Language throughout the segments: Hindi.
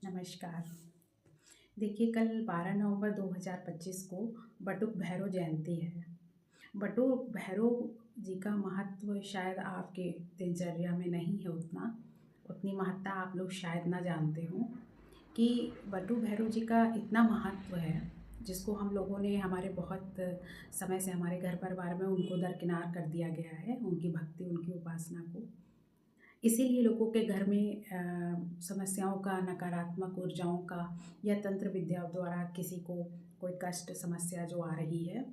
नमस्कार। देखिए, कल 12 नवंबर 2025 को बटुक भैरव जयंती है। बटुक भैरव जी का महत्व शायद आपके दिनचर्या में नहीं है उतनी महत्ता आप लोग शायद ना जानते हों कि बटुक भैरव जी का इतना महत्व है, जिसको हम लोगों ने हमारे बहुत समय से हमारे घर परिवार में उनको दरकिनार कर दिया गया है, उनकी भक्ति, उनकी उपासना को। इसीलिए लोगों के घर में समस्याओं का, नकारात्मक ऊर्जाओं का या तंत्र विद्या द्वारा किसी को कोई कष्ट समस्या जो आ रही है,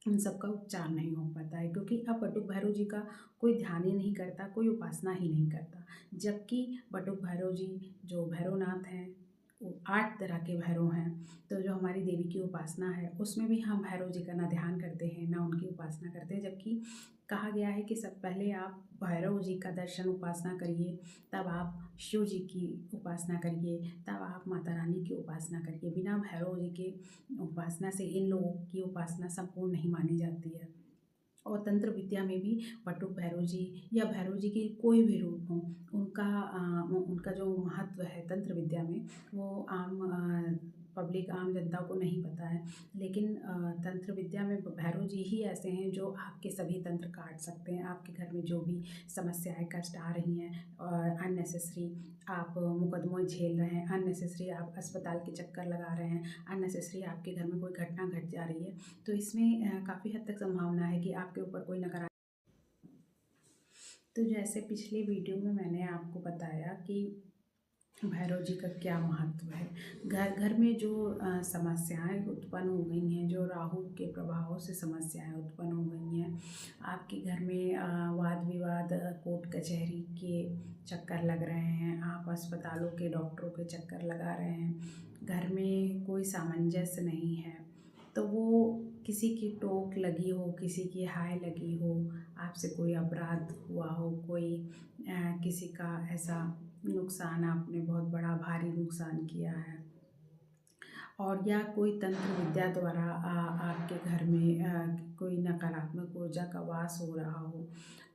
उन सब का उपचार नहीं हो पाता है, क्योंकि अब बटुक भैरव जी का कोई ध्यान ही नहीं करता, कोई उपासना ही नहीं करता। जबकि बटुक भैरव जी जो भैरवनाथ हैं, वो 8 तरह के भैरव हैं। तो जो हमारी देवी की उपासना है, उसमें भी हम भैरव जी का ना ध्यान करते हैं, ना उनकी उपासना करते हैं। जबकि कहा गया है कि सब पहले आप भैरव जी का दर्शन उपासना करिए, तब आप शिव जी की उपासना करिए, तब आप माता रानी की उपासना करिए। बिना भैरव जी के उपासना से इन लोगों की उपासना संपूर्ण नहीं मानी जाती है। और तंत्र विद्या में भी बटुक भैरव जी या भैरव जी के कोई भी रूप हों, उनका जो महत्व है तंत्र विद्या में, वो पब्लिक, आम जनता को नहीं पता है। लेकिन तंत्र विद्या में भैरव जी ही ऐसे हैं जो आपके सभी तंत्र काट सकते हैं। आपके घर में जो भी समस्याएं, कष्ट आ रही हैं, अननेसेसरी आप मुकदमे झेल रहे हैं, अननेसेसरी आप अस्पताल के चक्कर लगा रहे हैं, अननेसेसरी आपके घर में कोई घटना घट जा रही है, तो इसमें काफ़ी हद तक संभावना है कि आपके ऊपर कोई नकारात्मक। तो जैसे पिछले वीडियो में मैंने आपको बताया कि भैरव जी का क्या महत्व है। घर घर में जो समस्याएं उत्पन्न हो गई हैं, जो राहु के प्रभाव से समस्याएं उत्पन्न हो गई हैं, आपके घर में वाद विवाद, कोर्ट कचहरी के चक्कर लग रहे हैं, आप अस्पतालों के डॉक्टरों के चक्कर लगा रहे हैं, घर में कोई सामंजस्य नहीं है, तो वो किसी की टोक लगी हो, किसी की हाय लगी हो, आपसे कोई अपराध हुआ हो, किसी का ऐसा नुकसान, आपने बहुत बड़ा भारी नुकसान किया है, और या कोई तंत्र विद्या द्वारा आपके घर में कोई नकारात्मक ऊर्जा का वास हो रहा हो,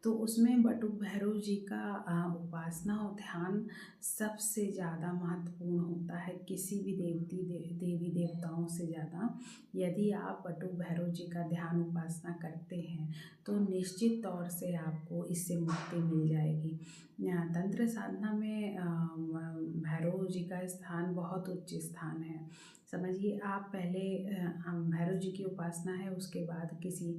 तो उसमें बटुक भैरव जी का उपासना और ध्यान सबसे ज़्यादा महत्वपूर्ण होता है, किसी भी देवी देवताओं से ज़्यादा। यदि आप बटुक भैरव जी का ध्यान उपासना करते हैं, तो निश्चित तौर से आपको इससे मुक्ति मिल जाएगी। तंत्र साधना में भैरव जी का स्थान बहुत उच्च स्थान है। समझिए, आप पहले भैरव जी की उपासना है, उसके बाद किसी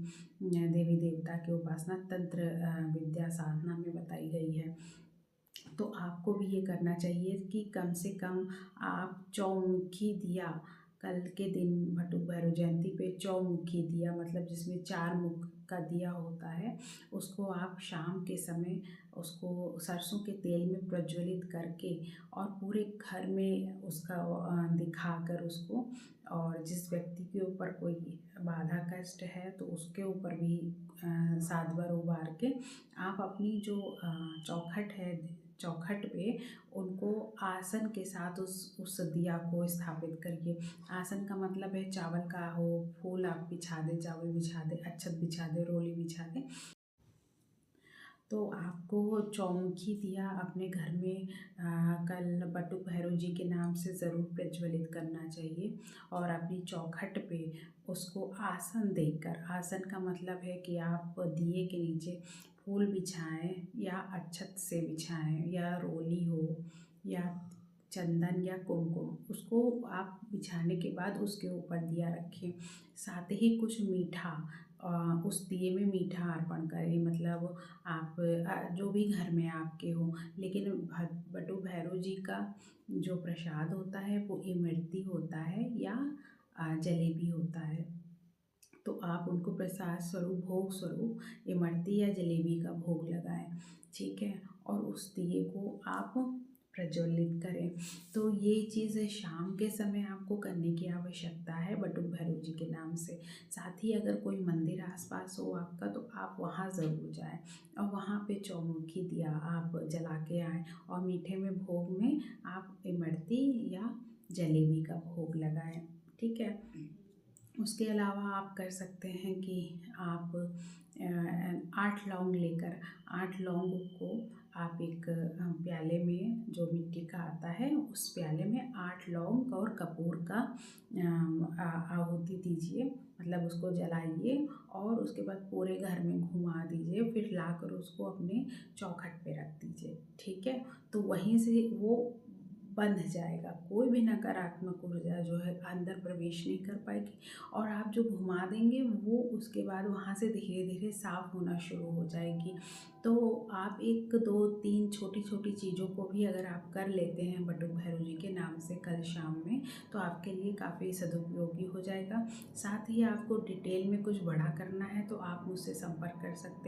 देवी देवता की उपासना तंत्र विद्या साधना में बताई गई है। तो आपको भी ये करना चाहिए कि कम से कम आप चौमुखी दिया, कल के दिन बटुक भैरव जयंती पे चौमुखी दिया, मतलब जिसमें 4 मुख का दिया होता है, उसको आप शाम के समय उसको सरसों के तेल में प्रज्वलित करके और पूरे घर में उसका दिखाकर उसको, और जिस व्यक्ति के ऊपर कोई बाधा कष्ट है तो उसके ऊपर भी 7 बार उबार के आप अपनी जो चौखट है, चौखट पे उनको आसन के साथ उस दिया को स्थापित करिए। आसन का मतलब है चावल का हो, फूल आप बिछा दें, चावल बिछा दें, अच्छत बिछा दें, रोली बिछा दें। तो आपको चौमुखी दिया अपने घर में कल बटुक भैरव जी के नाम से ज़रूर प्रज्वलित करना चाहिए, और अपनी चौखट पे उसको आसन देकर, आसन का मतलब है कि आप दिए के नीचे फूल बिछाएं या अच्छत से बिछाएं, या रोली हो या चंदन या कुमकुम, उसको आप बिछाने के बाद उसके ऊपर दिया रखें। साथ ही कुछ मीठा उस दिए में मीठा अर्पण करें, मतलब आप जो भी घर में आपके हो, लेकिन बटुक भैरव जी का जो प्रसाद होता है वो इमरती होता है या जलेबी होता है। तो आप उनको प्रसाद स्वरूप, भोग स्वरूप इमरती या जलेबी का भोग लगाएं, ठीक है, और उस दिए को आप प्रज्वलित करें। तो ये चीज़ शाम के समय आपको करने की आवश्यकता है बटुक भैरव जी के नाम से। साथ ही अगर कोई मंदिर आसपास हो आपका, तो आप वहाँ ज़रूर जाएं और वहाँ पे चौमुखी दिया आप जला के आएँ, और मीठे में भोग में आप इमरती या जलेबी का भोग लगाएं, ठीक है। उसके अलावा आप कर सकते हैं कि आप 8 लौंग लेकर, 8 लौंग को आप एक प्याले में जो मिट्टी का आता है उस प्याले में 8 लौंग और कपूर का आहुति दीजिए, मतलब उसको जलाइए और उसके बाद पूरे घर में घुमा दीजिए, फिर लाकर उसको अपने चौखट पे रख दीजिए। ठीक है, तो वहीं से वो बंध जाएगा, कोई भी नकारात्मक ऊर्जा जो है अंदर प्रवेश नहीं कर पाएगी। और आप जो घुमा देंगे वो उसके बाद वहाँ से धीरे धीरे साफ होना शुरू हो जाएगी। तो आप 1 2 3 छोटी छोटी चीज़ों को भी अगर आप कर लेते हैं बटुक भैरव जी के नाम से कल शाम में, तो आपके लिए काफ़ी सदुपयोगी हो जाएगा। साथ ही आपको डिटेल में कुछ बड़ा करना है तो आप मुझसे संपर्क कर सकते हैं।